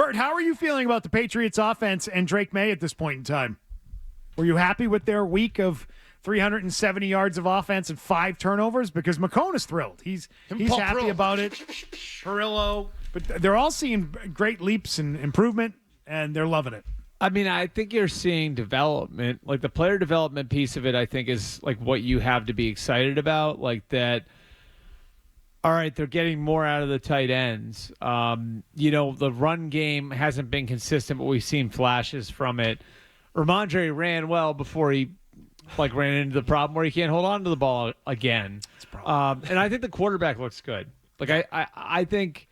Bert, how are you feeling about the Patriots offense and Drake Maye at this point in time? Were you happy with their week of 370 yards of offense and 5 turnovers? Because McCone is thrilled. He's happy about it. Perillo. But they're all seeing great leaps and improvement, and they're loving it. I mean, I think you're seeing development. Like, the player development piece of it, I think, is, like, what you have to be excited about. Like, that, all right, they're getting more out of the tight ends. The run game hasn't been consistent, but we've seen flashes from it. Ramondre ran well before he ran into the problem where he can't hold on to the ball again. And I think the quarterback looks good. Like, I think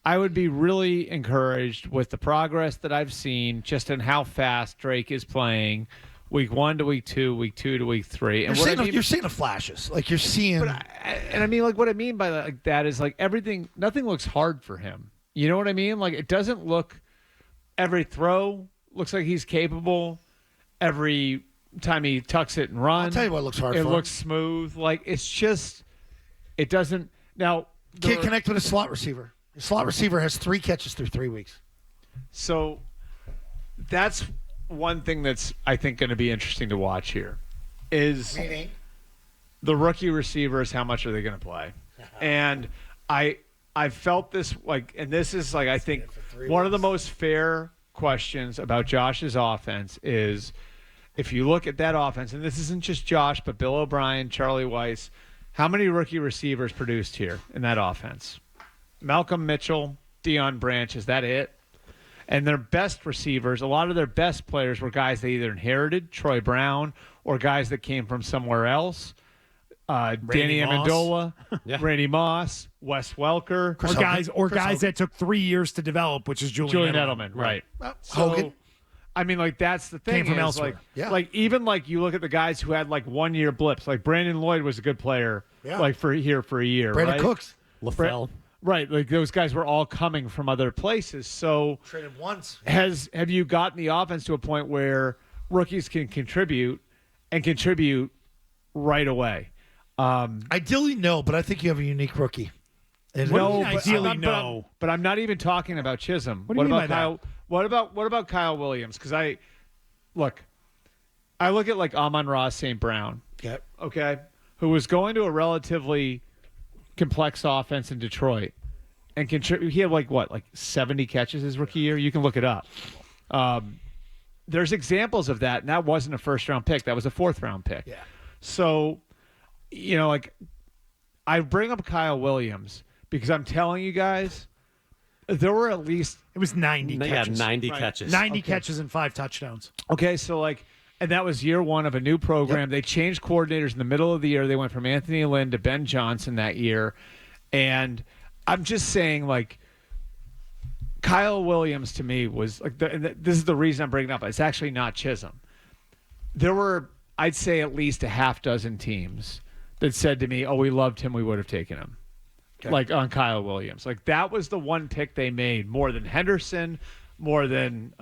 I would be really encouraged with the progress that I've seen just in how fast Drake is playing week 1 to week 2, week 2 to week 3. And you're seeing the flashes. Like, you're seeing. What I mean by that is, like, nothing looks hard for him. You know what I mean? Like, it doesn't look, every throw looks like he's capable. Every time he tucks it and runs, I'll tell you what looks hard for him. It looks smooth. Like, it's just, it doesn't. Now, can't connect with a slot receiver. The slot receiver has 3 catches through 3 weeks. So that's one thing that's, I think, going to be interesting to watch here is the rookie receivers. How much are they going to play? And I felt this, like, and this is, like, I think one of the most fair questions about Josh's offense is, if you look at that offense, and this isn't just Josh, but Bill O'Brien, Charlie Weiss, how many rookie receivers produced here in that offense? Malcolm Mitchell, Deion Branch, is that it? And their best receivers, a lot of their best players were guys they either inherited, Troy Brown, or guys that came from somewhere else. Danny Amendola, Randy Moss, Wes Welker. Or guys that took 3 years to develop, which is Julian Edelman. Right. Hogan. I mean, like, that's the thing. Came from elsewhere. Like, even, like, you look at the guys who had, like, 1 year blips. Like, Brandon Lloyd was a good player, like, for a year, Brandon right? Cooks. LaFell. Right, like, those guys were all coming from other places. So Traded once. have you gotten the offense to a point where rookies can contribute right away? Ideally, no, but I think you have a unique rookie. Ideally, no. But I'm not even talking about Chisholm. What do you mean by Kyle? that? What about Kyle Williams? Because I look at, like, Amon-Ra St. Brown. Yep. Okay, who was going to a relatively complex offense in Detroit and he had like 70 catches his rookie year. You can look it up. There's examples of that, and that wasn't a first-round pick. That was a fourth-round pick. Yeah. So, like, I bring up Kyle Williams because I'm telling you guys, there were at least... It was 90 catches. Yeah, 90 catches. 90 catches and 5 touchdowns. Okay, so, like, and that was year 1 of a new program. Yep. They changed coordinators in the middle of the year. They went from Anthony Lynn to Ben Johnson that year. And I'm just saying, like, Kyle Williams to me was, like, this is the reason I'm bringing it up. It's actually not Chisholm. There were, I'd say, at least a half dozen teams that said to me, oh, we loved him, we would have taken him. Okay. Like, on Kyle Williams. Like, that was the one pick they made, more than Henderson, more than,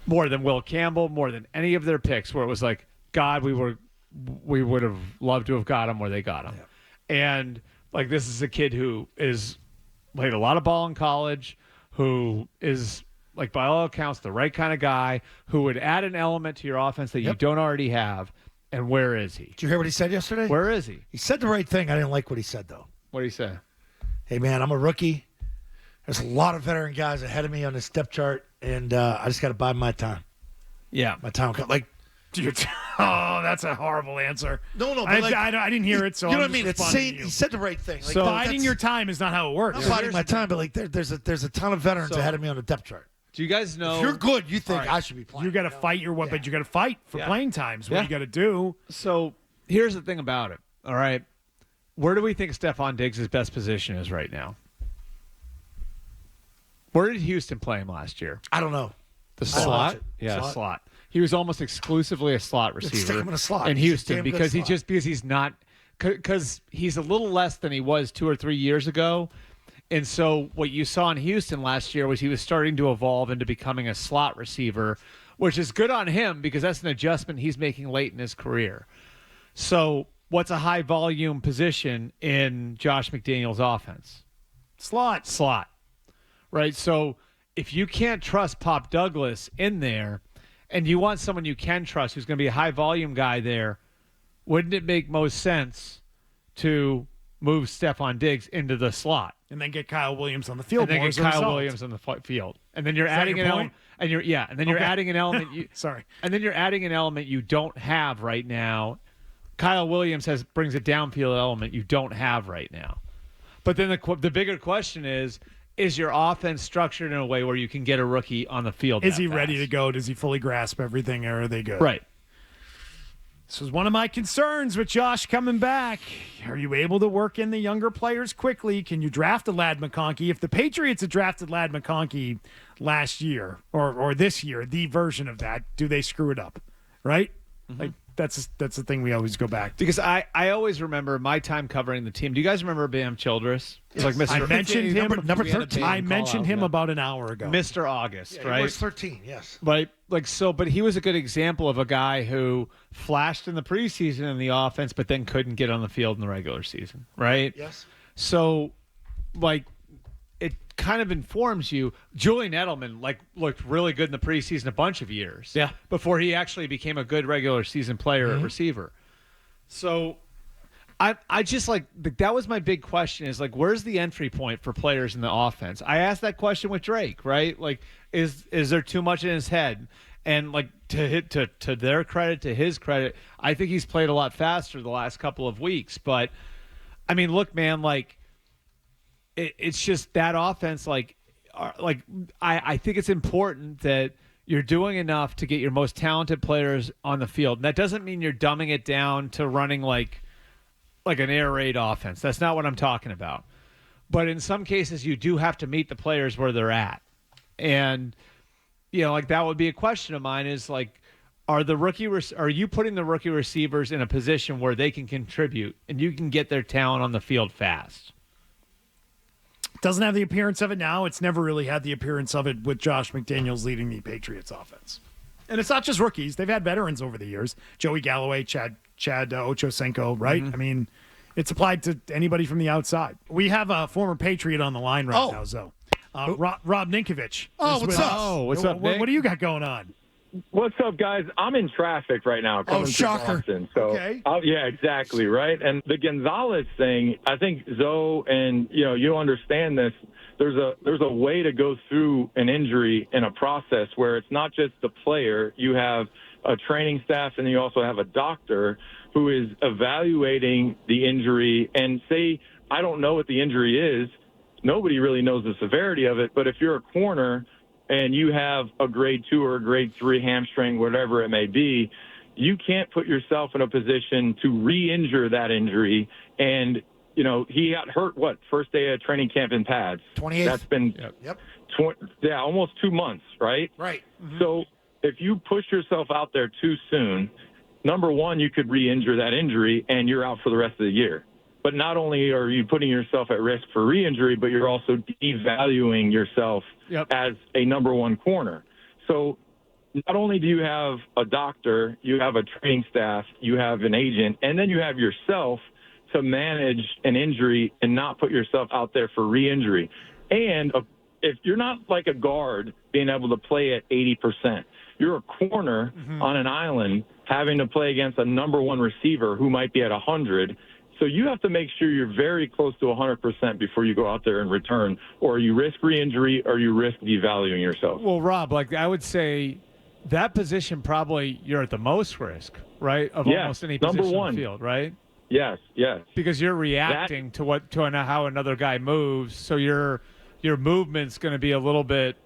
more than Will Campbell, more than any of their picks, where it was like, God, we would have loved to have got him where they got him. Yeah. And, like, this is a kid who is played a lot of ball in college, who is, like, by all accounts, the right kind of guy, who would add an element to your offense that you don't already have. And where is he? Did you hear what he said yesterday? Where is he? He said the right thing. I didn't like what he said, though. What did he say? Hey, man, I'm a rookie. There's a lot of veteran guys ahead of me on this depth chart, and I just got to bide my time. Yeah. My time. Like, oh, that's a horrible answer. No, but I didn't hear it, so you know I'm what I mean? just It's responding saying to you. he said the right thing. Like, So biding your time is not how it works. I'm biding my time, but, like, there's a ton of veterans ahead of me on the depth chart. Do you guys know? If you're good, you think I should be playing. You got to fight your weapon. But you got to fight for playing times. What you got to do. So here's the thing about it. All right, where do we think Stephon Diggs' best position is right now? Where did Houston play him last year? I don't know. The slot? Yeah, slot. He was almost exclusively a slot receiver. Stick him in a slot. In Houston because he's not because he's a little less than he was 2 or 3 years ago. And so what you saw in Houston last year was he was starting to evolve into becoming a slot receiver, which is good on him because that's an adjustment he's making late in his career. So what's a high volume position in Josh McDaniels' offense? Slot. Right? So if you can't trust Pop Douglas in there and you want someone you can trust who's going to be a high-volume guy there, wouldn't it make most sense to move Stephon Diggs into the slot? And then get Kyle Williams on the field. And then more get as a Kyle result. Williams on the field. And then you're adding your an point? element. And then you're adding an element. Sorry. And then you're adding an element you don't have right now. Kyle Williams brings a downfield element you don't have right now. But then the bigger question is your offense structured in a way where you can get a rookie on the field? Is he fast? ready to go? Does he fully grasp everything, or are they good? Right. This was one of my concerns with Josh coming back. Are you able to work in the younger players quickly? Can you draft a Ladd McConkey? If the Patriots had drafted Ladd McConkey last year or this year, the version of that, do they screw it up? Right? Mm-hmm. Like that's the thing we always go back to. Because I always remember my time covering the team. Do you guys remember Bam Childress? Yes. Like Mr. I mentioned him. Number 13. I mentioned him about an hour ago. Mr. August, Yeah, right? he was 13, yes. Right. But he was a good example of a guy who flashed in the preseason in the offense, but then couldn't get on the field in the regular season, right? Yes. So, it kind of informs you. Julian Edelman looked really good in the preseason a bunch of years. Yeah. Before he actually became a good regular season player at receiver. So I just that was my big question is where's the entry point for players in the offense? I asked that question with Drake, right? Is there too much in his head? And to their credit, to his credit, I think he's played a lot faster the last couple of weeks. But I mean, look, man, it's just that offense. I think it's important that you're doing enough to get your most talented players on the field. And that doesn't mean you're dumbing it down to running like an air raid offense. That's not what I'm talking about. But in some cases, you do have to meet the players where they're at. And, that would be a question of mine is are you putting the rookie receivers in a position where they can contribute and you can get their talent on the field fast? Doesn't have the appearance of it now. It's never really had the appearance of it with Josh McDaniels leading the Patriots offense. And it's not just rookies. They've had veterans over the years. Joey Galloway, Chad Ochocinco, right? Mm-hmm. I mean, it's applied to anybody from the outside. We have a former Patriot on the line right now, Zoe. Rob Ninkovich. Oh, what's up? Oh, what's up, Nick? What do you got going on? What's up, guys? I'm in traffic right now coming to Boston. So, Okay. Yeah, exactly, right? And the Gonzalez thing, I think Zoe and you understand this. There's a way to go through an injury in a process where it's not just the player. You have a training staff, and you also have a doctor who is evaluating the injury. And say, I don't know what the injury is. Nobody really knows the severity of it. But if you're a corner and you have a grade 2 or a grade 3 hamstring, whatever it may be, you can't put yourself in a position to re-injure that injury. And, he got hurt, first day of training camp in pads. 28th. That's been Yep. Almost 2 months, right? Right. Mm-hmm. So if you push yourself out there too soon, number one, you could re-injure that injury and you're out for the rest of the year. But not only are you putting yourself at risk for re-injury, but you're also devaluing yourself as a number one corner. So not only do you have a doctor, you have a training staff, you have an agent, and then you have yourself to manage an injury and not put yourself out there for re-injury. And if you're not like a guard being able to play at 80%, you're a corner on an island having to play against a number one receiver who might be at 100. So you have to make sure you're very close to 100% before you go out there and return, or you risk re-injury or you risk devaluing yourself. Well, Rob, I would say that position probably you're at the most risk, right, of almost any position number one on the field, right? Yes. Because you're reacting to how another guy moves, so your movement's going to be a little bit.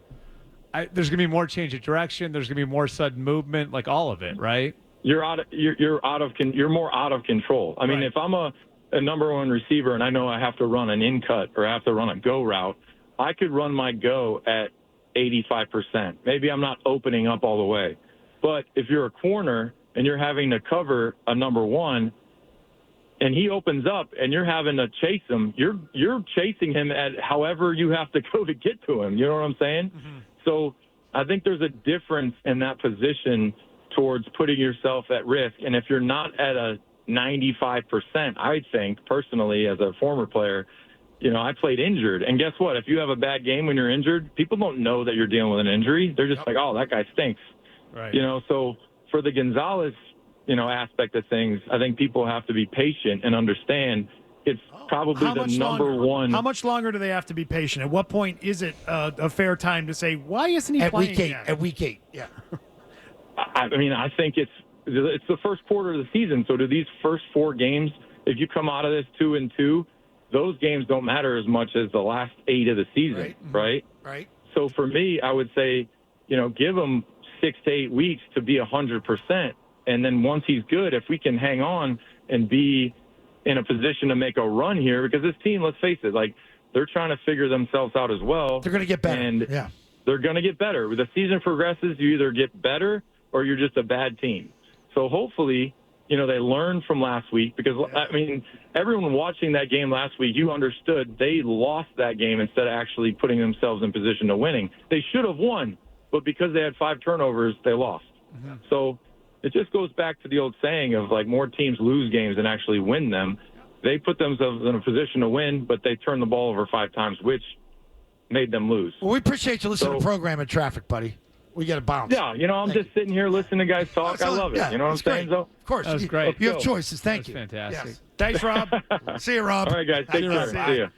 There's going to be more change of direction. There's going to be more sudden movement, like all of it, right? You're more out of control. I mean, if I'm a number one receiver and I know I have to run an in cut or I have to run a go route, I could run my go at 85%. Maybe I'm not opening up all the way. But if you're a corner and you're having to cover a number one and he opens up and you're having to chase him, you're chasing him at however you have to go to get to him. You know what I'm saying? Mm-hmm. So I think there's a difference in that position towards putting yourself at risk. And if you're not at a 95%, I think personally as a former player, I played injured. And guess what? If you have a bad game when you're injured, people don't know that you're dealing with an injury. They're just like, oh, that guy stinks. Right. So for the Gonzalez, aspect of things, I think people have to be patient and understand it's probably the number one. How much longer do they have to be patient? At what point is it a fair time to say, why isn't he playing yet? At week 8, yeah. I think it's the first quarter of the season. So do these first 4 games, if you come out of this 2-2, those games don't matter as much as the last 8 of the season, right? Right. So for me, I would say, give him 6 to 8 weeks to be 100%. And then once he's good, if we can hang on and be in a position to make a run here, because this team, let's face it, like they're trying to figure themselves out as well. They're going to get better. And they're going to get better. When the season progresses, you either get better or you're just a bad team. So hopefully, they learned from last week because, everyone watching that game last week, you understood they lost that game instead of actually putting themselves in position to winning. They should have won, but because they had 5 turnovers, they lost. Mm-hmm. So it just goes back to the old saying of like more teams lose games than actually win them. They put themselves in a position to win, but they turned the ball over 5 times, which made them lose. Well, we appreciate you listening to the program in traffic, buddy. We got to bounce. Yeah, I'm just sitting here listening to guys talk. I love it. Yeah, you know what I'm saying? So, of course. That was great. You have choices. Thank you. Fantastic. Yes. Thanks, Rob. See you, Rob. all right, guys. Take care. See ya.